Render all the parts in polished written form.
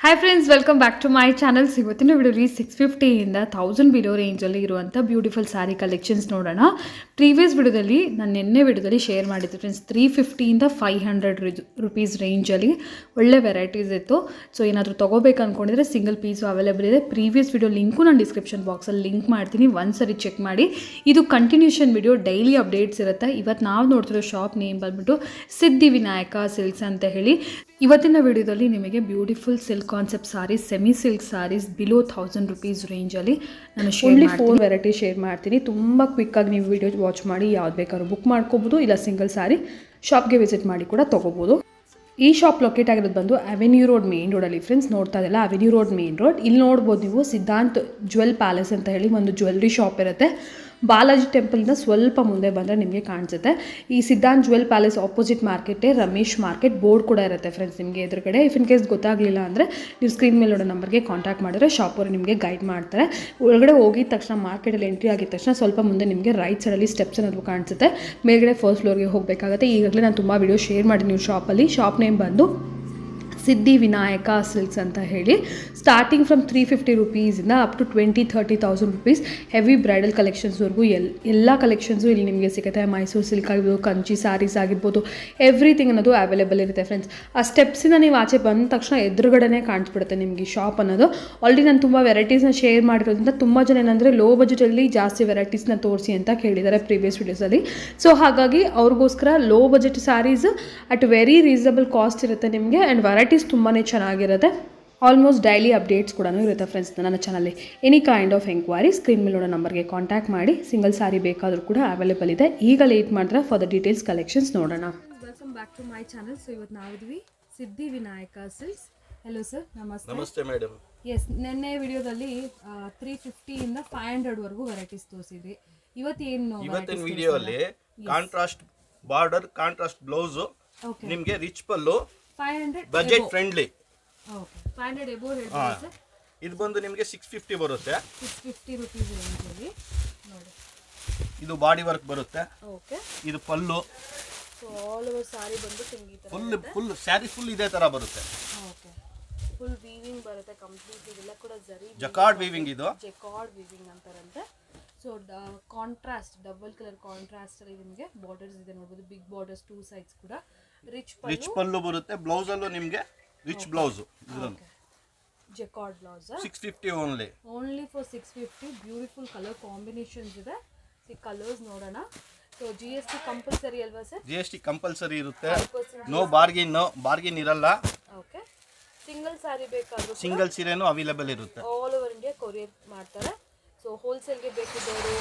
Hi friends, welcome back to my channels. ಇವತ್ತಿನ ವಿಡಿಯೋಲಿ 650ಇಂದ 1000 ಬಿಲೋ ರೇಂಜಲ್ಲಿ ಇರುವಂಥ ಬ್ಯೂಟಿಫುಲ್ ಸ್ಯಾರಿ ಕಲೆಕ್ಷನ್ಸ್ ನೋಡೋಣ. ಪ್ರೀವಿಯಸ್ ವಿಡಿಯೋದಲ್ಲಿ ನಾನು ನಿನ್ನೆ ವಿಡಿಯೋದಲ್ಲಿ ಶೇರ್ ಮಾಡಿದ್ದೆ ಫ್ರೆಂಡ್ಸ್. 350ಇಂದ 500 ರುಪೀಸ್ ರೇಂಜಲ್ಲಿ ಒಳ್ಳೆ ವೆರೈಟೀಸ್ ಇತ್ತು. ಸೊ ಏನಾದರೂ ತೊಗೋಬೇಕು ಅಂದ್ಕೊಂಡಿದ್ರೆ ಸಿಂಗಲ್ ಪೀಸು ಅವೈಲೇಬಲ್ ಇದೆ. ಪ್ರೀವಿಯಸ್ ವಿಡಿಯೋ ಲಿಂಕು ನಾನು ಡಿಸ್ಕ್ರಿಪ್ಷನ್ ಬಾಕ್ಸಲ್ಲಿ ಲಿಂಕ್ ಮಾಡ್ತೀನಿ, ಒಂದ್ಸರಿ ಚೆಕ್ ಮಾಡಿ. ಇದು ಕಂಟಿನ್ಯೂಷನ್ ವಿಡಿಯೋ, ಡೈಲಿ ಅಪ್ಡೇಟ್ಸ್ ಇರುತ್ತೆ. ಇವತ್ತು ನಾವು ನೋಡ್ತಿರೋ ಶಾಪ್ ನೇಮ್ ಬಂದ್ಬಿಟ್ಟು ಸಿದ್ಧಿವಿನಾಯಕ ಸಿಲ್ಕ್ಸ್ ಅಂತ ಹೇಳಿ. ಇವತ್ತಿನ ವಿಡಿಯೋದಲ್ಲಿ ನಿಮಗೆ beautiful silk concept sarees, semi silk sarees below 1000 rupees ರೇಂಜಲ್ಲಿ ನಾನು ಓನ್ಲಿ 4 ವೆರೈಟಿ ಶೇರ್ ಮಾಡ್ತೀನಿ. ತುಂಬ ಕ್ವಿಕ್ಕಾಗಿ ನೀವು ವಿಡಿಯೋ ವಾಚ್ ಮಾಡಿ ಯಾವ್ದು ಬೇಕಾದ್ರೂ ಬುಕ್ ಮಾಡ್ಕೋಬೋದು, ಇಲ್ಲ ಸಿಂಗಲ್ ಸಾರಿ ಶಾಪ್ಗೆ ವಿಸಿಟ್ ಮಾಡಿ ಕೂಡ ತೊಗೋಬೋದು. ಈ ಶಾಪ್ ಲೊಕೇಟ್ ಆಗಿರೋದು ಬಂದು ಅವೆನ್ಯೂ ರೋಡ್ ಮೇನ್ ರೋಡಲ್ಲಿ. ಫ್ರೆಂಡ್ಸ್ ನೋಡ್ತಾ ಇದೆಲ್ಲ ಅವೆನ್ಯೂ ರೋಡ್ ಮೇನ್ ರೋಡ್. ಇಲ್ಲಿ ನೋಡ್ಬೋದು ನೀವು ಸಿದ್ಧಾಂತ್ ಜ್ಯುವೆಲ್ ಪ್ಯಾಲೇಸ್ ಅಂತ ಹೇಳಿ ಒಂದು ಜ್ಯುವೆಲ್ರಿ ಶಾಪ್ ಇರುತ್ತೆ. ಬಾಲಾಜಿ ಟೆಂಪಲ್ನ ಸ್ವಲ್ಪ ಮುಂದೆ ಬಂದರೆ ನಿಮಗೆ ಕಾಣಿಸುತ್ತೆ. ಈ ಸಿದ್ಧಾಂತ್ ಜ್ಯುವೆಲ್ ಪ್ಯಾಲೇಸ್ ಆಪೋಸಿಟ್ ಮಾರ್ಕೆಟೇ ರಮೇಶ್ ಮಾರ್ಕೆಟ್ ಬೋರ್ಡ್ ಕೂಡ ಇರುತ್ತೆ ಫ್ರೆಂಡ್ಸ್ ನಿಮಗೆ ಎದುರುಗಡೆ. ಇಫ್ ಇನ್ ಕೇಸ್ ಗೊತ್ತಾಗಲಿಲ್ಲ ಅಂದರೆ ನೀವು ಸ್ಕ್ರೀನ್ ಮೇಲೆ ನೋಡೋ ನಂಬರ್ಗೆ ಕಾಂಟ್ಯಾಕ್ಟ್ ಮಾಡಿದ್ರೆ ಶಾಪ್ ಅವರು ನಿಮಗೆ ಗೈಡ್ ಮಾಡ್ತಾರೆ. ಒಳಗಡೆ ಹೋಗಿದ ತಕ್ಷಣ, ಮಾರ್ಕೆಟಲ್ಲಿ ಎಂಟ್ರಿ ಆಗಿದ ತಕ್ಷಣ ಸ್ವಲ್ಪ ಮುಂದೆ ನಿಮಗೆ ರೈಟ್ ಸೈಡಲ್ಲಿ ಸ್ಟೆಪ್ಸ್ ಅನ್ನೋದು ಕಾಣಿಸುತ್ತೆ. ಮೇಲ್ಗಡೆ ಫಸ್ಟ್ ಫ್ಲೋರ್ಗೆ ಹೋಗಬೇಕಾಗುತ್ತೆ. ಈಗಾಗಲೇ ನಾನು ತುಂಬ ವಿಡಿಯೋ ಶೇರ್ ಮಾಡಿ ನೀವು ಶಾಪಲ್ಲಿ. ಶಾಪ್ ನೇಮ್ ಬಂದು ಸಿದ್ಧಿವಿನಾಯಕ ಸಿಲ್ಕ್ಸ್ ಅಂತ ಹೇಳಿ. ಸ್ಟಾರ್ಟಿಂಗ್ ಫ್ರಮ್ 350 ರುಪೀಸಿಂದ up to 20-30,000 rupees heavy bridal ಕಲೆಕ್ಷನ್ಸ್ವರೆಗೂ ಎಲ್ಲ ಕಲೆಕ್ಷನ್ಸು ಇಲ್ಲಿ ನಿಮಗೆ ಸಿಗುತ್ತೆ. ಮೈಸೂರು ಸಿಲ್ಕ್ ಆಗಿರ್ಬೋದು, ಕಂಚಿ ಸ್ಯಾರೀಸ್ ಆಗಿರ್ಬೋದು, ಎವ್ರಿಥಿಂಗ್ ಅನ್ನೋದು ಅವೈಲೇಬಲ್ ಇರುತ್ತೆ ಫ್ರೆಂಡ್ಸ್. ಆ ಸ್ಟೆಪ್ಸಿಂದ ನೀವು ಆಚೆ ಬಂದ ತಕ್ಷಣ ಎದುರುಗಡೆನೇ ಕಾಣಿಸ್ಬಿಡುತ್ತೆ ನಿಮಗೆ ಶಾಪ್ ಅನ್ನೋದು. ಆಲ್ರೆಡಿ ನಾನು ತುಂಬ ವೆರೈಟೀಸ್ನ ಶೇರ್ ಮಾಡಿರೋದ್ರಿಂದ ತುಂಬ ಜನ ಏನಂದರೆ ಲೋ ಬಜೆಟಲ್ಲಿ ಜಾಸ್ತಿ ವೆರೈಟೀಸ್ನ ತೋರಿಸಿ ಅಂತ ಕೇಳಿದ್ದಾರೆ ಪ್ರೀವಿಯಸ್ ವಿಡಿಯೋಸಲ್ಲಿ. ಸೊ ಹಾಗಾಗಿ ಅವ್ರಿಗೋಸ್ಕರ low budget sarees at very reasonable cost ಇರುತ್ತೆ ನಿಮಗೆ. ಆ್ಯಂಡ್ ವೆರೈಟೀಸ್ ತುಂಬಾ ಚೆನ್ನಾಗಿರುತ್ತೆ. ಆಲ್ಮೋಸ್ಟ್ ಡೈಲಿ ಅಪ್ಡೇಟ್ಸ್ ಕೂಡ ಇರುತ್ತೆ ಫ್ರೆಂಡ್ಸ್ ನನ್ನ ಚಾನಲ್ಲಿ. Any kind of enquiry screen ಮೇಲೆ ನೋಡೋ ನಂಬರ್ಗೆ ಕಾಂಟ್ಯಾಕ್ಟ್ ಮಾಡಿ. ಸಿಂಗಲ್ ಸಾರಿ ಬೇಕಾದರೂ ಕೂಡ ಅವೈಲೇಬಲ್ ಇದೆ. ಈಗ ಲೇಟ್ ಮಾಡಿದ್ರೆ ಫಾರ್ ದ ಡೀಟೇಲ್ಸ್ ಕಲೆಕ್ಷನ್ಸ್ ನೋಡೋಣ. Welcome back to my channel. So ಇವತ್ತು ನಾವಿದ್ವಿ ಸಿದ್ಧಿವಿನಾಯಕ ಸಿಲ್ಕ್ಸ್. ಹೆಲೋ ಸರ್, ನಮಸ್ತೆ. ನಮಸ್ತೆ ಮೇಡಮ್. ಎಸ್, ನಿನ್ನೆ ವಿಡಿಯೋದಲ್ಲಿ 350ಇಂದ 500ವರೆಗೂ ವೆರೈಟೀಸ್ ತೋರಿಸಿದ್ವಿ. ಇವತ್ತಿನ ವಿಡಿಯೋಲಿ ಕಾಂಟ್ರಾಸ್ಟ್ ಬಾರ್ಡರ್, ಕಾಂಟ್ರಾಸ್ಟ್ ಬ್ಲೌಸ್, ನಿಮಗೆ ರಿಚ್ ಪಲ್ಲು, 500 ಬಜೆಟ್ ಫ್ರೆಂಡ್ಲಿ. ಓಕೆ, 500 ಎಬೋ ಹೇಳ್ತೀರಾ ಸರ್? ಇದು ಬಂದು ನಿಮಗೆ 650 ಬರುತ್ತೆ. 650 ರುಪೀಸ್ ರೇಂಜಲ್ಲಿ ನೋಡಿ. ಇದು ಬಾಡಿ ವರ್ಕ್ ಬರುತ್ತೆ. ಓಕೆ, ಇದು pallu. So all over sari ಬಂದು ಸಂಗೀತ ಫುಲ್ ಸ್ಯಾರಿ ಫುಲ್ ಇದೇ ತರ ಬರುತ್ತೆ. ಓಕೆ, ಫುಲ್ ವೀವಿಂಗ್ ಬರುತ್ತೆ ಕಂಪ್ಲೀಟ್. ಇದೆಲ್ಲ ಕೂಡ ಜರಿ ಜಕಾರ್ಡ್ ವೀವಿಂಗ್, ಇದು ಜಕಾರ್ಡ್ ವೀವಿಂಗ್ ಅಂತಾರಂತೆ. So contrast, double colour contrast ಅಲ್ಲಿ ನಿಮಗೆ ಬಾರ್ಡರ್ಸ್ ಇದೆ ನೋಡಬಹುದು. ಬಿಗ್ ಬಾರ್ಡರ್ಸ್ ಟೂ ಸೈಡ್ಸ್ ಕೂಡ. ರಿಚ್ ಪಲ್ಲು ಬರುತ್ತೆ. ಬ್ಲೌಸ್ ಅಲ್ಲೂ ನಿಮಗೆ rich blouse. Jacquard blouse 650 only for 650. Beautiful colour combinations ಇದೆ. ಕಲರ್ಸ್ ನೋಡೋಣ. ಸೊ GST ಕಂಪಲ್ಸರಿ ಅಲ್ವಾ ಸರ್? GST ಕಂಪಲ್ಸರಿ ಇರುತ್ತೆ. ನೋ ಬಾರ್ಗಿನ್ ಇರಲ್ಲ. ಓಕೆ, ಸಿಂಗಲ್ ಸಾರಿ ಬೇಕಾದ್ರೂ ಸಿಂಗಲ್ ಸೀರೆನೂ ಅವೈಲೇಬಲ್ ಇರುತ್ತೆ. ಆಲ್ ಓವರ್ ಇಂಡಿಯಾ ಕೊರಿಯರ್ ಮಾಡ್ತಾರೆ. ಸೊ ಹೋಲ್ಸೇಲ್ಗೆ ಬೇಕಿದ್ದವರು,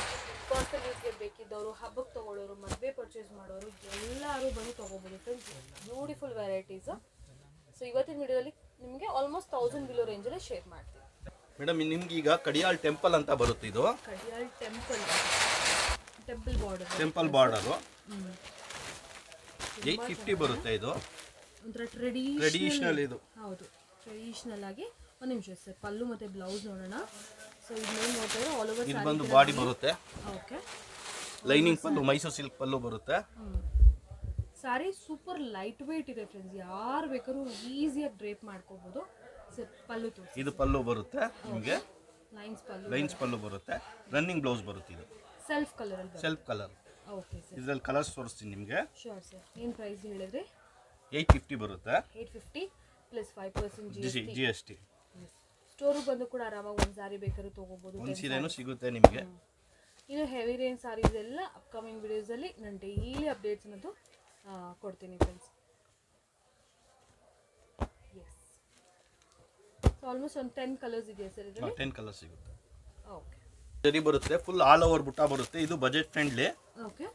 ಪರ್ಸನಲ್ ಯೂಸ್ಗೆ ಬೇಕಿದ್ದವರು, ಹಬ್ಬಕ್ಕೆ ತೊಗೊಳ್ಳೋರು, ಮದುವೆ ಪರ್ಚೇಸ್ ಮಾಡೋರು ಎಲ್ಲರೂ ಬಂದು ತೊಗೋಬೋದು ಫ್ರೆಂಡ್ಸ್. Beautiful varieties. ಸೊ ಇವತ್ತಿನ ವಿಡಿಯೋದಲ್ಲಿ ನಿಮಗೆ ಆಲ್ಮೋಸ್ಟ್ 1000 ಬಿಲೋ ರೇಂಜಲ್ಲಿ ಶೇರ್ ಮಾಡ್ತೀವಿ. ಮೇಡಮ್, ನಿಮ್ಗೆ ಈಗ ಕಡಿಯಾಳ್ ಟೆಂಪಲ್ ಅಂತ ಬರುತ್ತೆ. ಇದು ಕಡಿಯಾಳ್ ಟೆಂಪಲ್ ಬಾರ್ಡರು 850 ಬರುತ್ತೆ. ಇದು ಒಂಥರ ಟ್ರೆಡಿಷನಲ್. ಇದು ಹೌದು, ಟ್ರೆಡಿಷನಲ್ ಆಗಿ. ಒಂದು ನಿಮಿಷ ಸರ್, ಪಲ್ಲು ಮತ್ತು ಬ್ಲೌಸ್ ನೋಡೋಣ. ಸೊ ಇದನ್ನೇನು ನೋಡ್ತಾರೆ, ಆಲ್ ಓವರ್ ಇದು ಬಂದು ಬಾಡಿ ಬರುತ್ತೆ. ಓಕೆ, ಲೈನಿಂಗ್ ಪಲ್ಲು, ಮೈಸೂರು ಸಿಲ್ಕ್ ಪಲ್ಲು ಬರುತ್ತೆ. ಸಾರಿ ಸೂಪರ್ ಲೈಟ್ ವೇಟ್ ಇದೆ ಫ್ರೆಂಡ್ಸ್. ಯಾರು ಬೇಕಾದ್ರೂ ಈಸಿಯಾಗಿ ಡ್ರೇಪ್ ಮಾಡ್ಕೋಬಹುದು. ಸರ್ ಪಲ್ಲು ತೋರಿಸಿ. ಇದು ಪಲ್ಲು ಬರುತ್ತೆ ನಿಮಗೆ. ಲೈನ್ಸ್ ಪಲ್ಲು ಬರುತ್ತೆ. ರನ್ನಿಂಗ್ ಬ್ಲೌಸ್ ಬರುತ್ತೆ. ಇದು ಸೆಲ್ಫ್ ಕಲರ್. ಓಕೆ ಸರ್, ಇದರಲ್ಲಿ ಕಲರ್ಸ್ ತೋರಿಸ್ತೀನಿ ನಿಮಗೆ. Sure sir. ಏನು ಪ್ರೈಸ್ ಹೇಳಿದ್ರಿ? 850 ಬರುತ್ತೆ. 850 ಪ್ಲಸ್ 5% GST. ಸ್ಟೋರು ಬಂದು ಕೂಡ ಆರಾಮಾಗಿ ಒಂದು ಸಾರಿ ಬೇಕಾದ್ರೂ ತೊಗೋಬೋದು. ಒಂದು ಸೀರೆನೂ ಸಿಗುತ್ತೆ ನಿಮಗೆ. ಇನ್ನು ಹೆವಿ ರೇಂಜ್ ಸಾರೀಸ್ ಎಲ್ಲ ಅಪ್ಕಮಿಂಗ್ ವಿಡಿಯೋಸಲ್ಲಿ ನಾನು ಡೈಲಿ ಅಪ್ಡೇಟ್ಸ್ ಅನ್ನೋದು ಕೊಡ್ತೀನಿ ಫ್ರೆಂಡ್ಸ್. ಎಸ್, ಸೊ ಆಲ್ಮೋಸ್ಟ್ ಒಂದು 10 ಕಲರ್ಸ್ ಇದೆಯಾ ಸರ್ ಇದರಲ್ಲಿ? 10 ಕಲರ್ಸ್ ಸಿಗುತ್ತೆ. ಓಕೆ, ಜರಿ ಬರುತ್ತೆ. ಫುಲ್ ಆಲ್ ಓವರ್ ಬುಟ್ಟ ಬರುತ್ತೆ. ಇದು ಬಜೆಟ್ ಫ್ರೆಂಡ್ಲಿ. ಓಕೆ,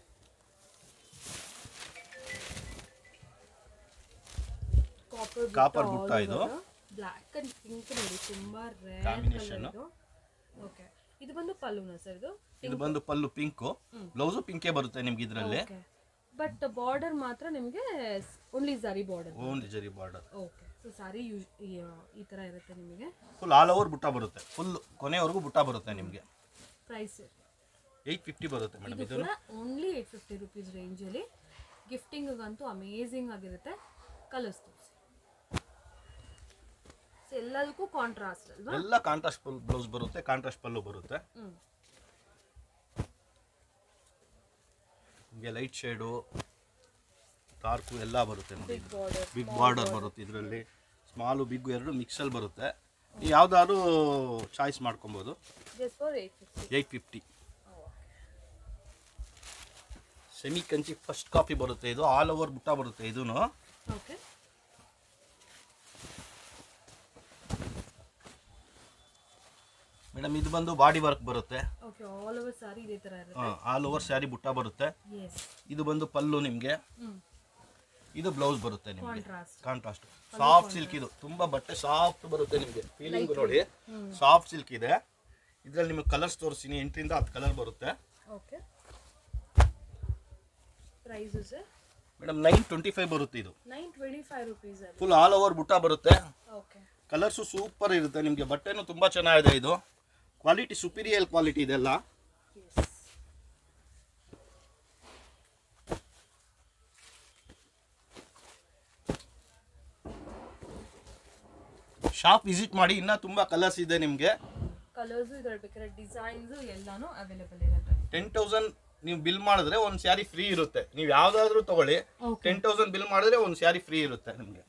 ಕಾಪರ್ ಬುಟ್ಟ. ಇದು ಬ್ಲ್ಯಾಕ್ ಅಂಡ್ ಪಿಂಕ್ ನೋಡಿ, ತುಂಬಾ ರೇರ್ ಕಾಂಬಿನೇಷನ್. ಓಕೆ, ಇದು ಬಂದು ಪಲ್ಲುನಾ ಸರ್? ಇದು ಬಂದು ಪಲ್ಲು ಪಿಂಕ್, ಬ್ಲೌಸ್ ಪಿಂಕೇ ಬರುತ್ತೆ ನಿಮ್ಗೆ ಇದರಲ್ಲಿ. ಬಟ್ ಬಾರ್ಡರ್ ಮಾತ್ರ ನಿಮಗೆ ಓನ್ಲಿ ಜರಿ ಬಾರ್ಡರ್. ಓಕೆ, ಸೊ ಸಾರಿ ಈ ತರ ಇರುತ್ತೆ ನಿಮಗೆ. ಫುಲ್ ಆಲ್ ಓವರ್ ಬುಟ್ಟ ಬರುತ್ತೆ. ಫುಲ್ ಕೊನೆವರೆಗೂ ಬುಟ್ಟ ಬರುತ್ತೆ ನಿಮಗೆ. ಪ್ರೈಸ್ 850 ಬರುತ್ತೆ ಮೇಡಮ್. ಇದು ಓನ್ಲಿ 850 ರುಪೀಸ್ ರೇಂಜಲ್ಲಿ. ಗಿಫ್ಟಿಂಗಂತೂ ಅಮೇಝಿಂಗ್ ಆಗಿರುತ್ತೆ. ಕಲರ್ಸ್ ತೋರಿಸಿ. ಸೊ ಎಲ್ಲದಕ್ಕೂ ಕಾಂಟ್ರಾಸ್ಟ್ ಅಲ್ವಾ? ಎಲ್ಲ ಕಾಂಟ್ರಾಸ್ಟ್ ಬ್ಲೌಸ್ ಬರುತ್ತೆ, ಕಾಂಟ್ರಾಸ್ಟ್ ಪಲ್ಲು ಬರುತ್ತೆ. ನಿಮಗೆ ಲೈಟ್ ಶೇಡು ಡಾರ್ಕು ಎಲ್ಲ ಬರುತ್ತೆ ನೋಡಿ. ಬಿಗ್ ಬಾರ್ಡರ್ ಬರುತ್ತೆ ಇದರಲ್ಲಿ, ಸ್ಮಾಲು ಬಿಗ್ ಎರಡು ಮಿಕ್ಸಲ್ಲಿ ಬರುತ್ತೆ. ನೀವು ಯಾವ್ದಾದ್ರು ಚಾಯ್ಸ್ ಮಾಡ್ಕೊಬೋದು. 850. ಸೆಮಿ ಕಂಚಿ ಫಸ್ಟ್ ಕಾಪಿ ಬರುತ್ತೆ ಇದು, ಆಲ್ ಓವರ್ ಬುಟ್ಟ ಬರುತ್ತೆ ಇದೂ. ಮೇಡಮ್ ಇದು ಬಂದು ಬಾಡಿ ವರ್ಕ್ ಬರುತ್ತೆ, ಆಲ್ ಓವರ್ ಸ್ಯಾರಿ ಬುಟ್ಟ ಬರುತ್ತೆ. ಇದು ಬಂದು ಪಲ್ಲು ನಿಮಗೆ, ಇದು ಬ್ಲೌಸ್ ಬರುತ್ತೆ ನಿಮಗೆ ಕಾಂಟ್ರಾಸ್ಟ್. ಸಾಫ್ಟ್ ಸಿಲ್ಕ್ ಇದು, ತುಂಬಾ ಬಟ್ಟೆ ಸಾಫ್ಟ್ ಬರುತ್ತೆ ನಿಮಗೆ. ಫೀಲಿಂಗ್ ನೋಡಿ, ಸಾಫ್ಟ್ ಸಿಲ್ಕ್ ಇದೆ. ಇದರಲ್ಲಿ ನಿಮಗೆ ಕಲರ್ಸ್ ತೋರಿಸ್ತೀನಿ, 8 ರಿಂದ 10 ಕಲರ್ ಬರುತ್ತೆ. ಮೇಡಮ್ 925 ಬರುತ್ತೆ ಇದು. 925 rupees. ಫುಲ್ ಆಲ್ ಓವರ್ ಬುಟ್ಟ ಬರುತ್ತೆ. ಕಲರ್ಸು ಸೂಪರ್ ಇರುತ್ತೆ ನಿಮಗೆ. ಬಟ್ಟೆನೂ ತುಂಬಾ ಚೆನ್ನಾಗಿದೆ. ಇದು ಕ್ವಾಲಿಟಿ ಸುಪೀರಿಯರ್ ಕ್ವಾಲಿಟಿ ಇದೆಲ್ಲ. ಶಾಪ್ ವಿಸಿಟ್ ಮಾಡಿ, ಇನ್ನ ತುಂಬಾ ಕಲರ್ಸ್ ಇದೆ ನಿಮಗೆ. ಕಲರ್ಸ್ ಇದರಲ್ಲಿ ಬೇಕಾದ್ರೆ ಡಿಸೈನ್ಸ್ ಎಲ್ಲಾನು ಅವೈಲೇಬಲ್ ಇರುತ್ತೆ. 10,000 ನೀವು ಬಿಲ್ ಮಾಡಿದ್ರೆ ಒಂದು ಸ್ಯಾರಿ ಫ್ರೀ ಇರುತ್ತೆ. ನೀವು ಯಾವ್ದಾದ್ರು ತಗೊಳ್ಳಿ, 10,000 ಬಿಲ್ ಮಾಡಿದ್ರೆ ಒಂದು ಸ್ಯಾರಿ ಫ್ರೀ ಇರುತ್ತೆ ನಿಮಗೆ.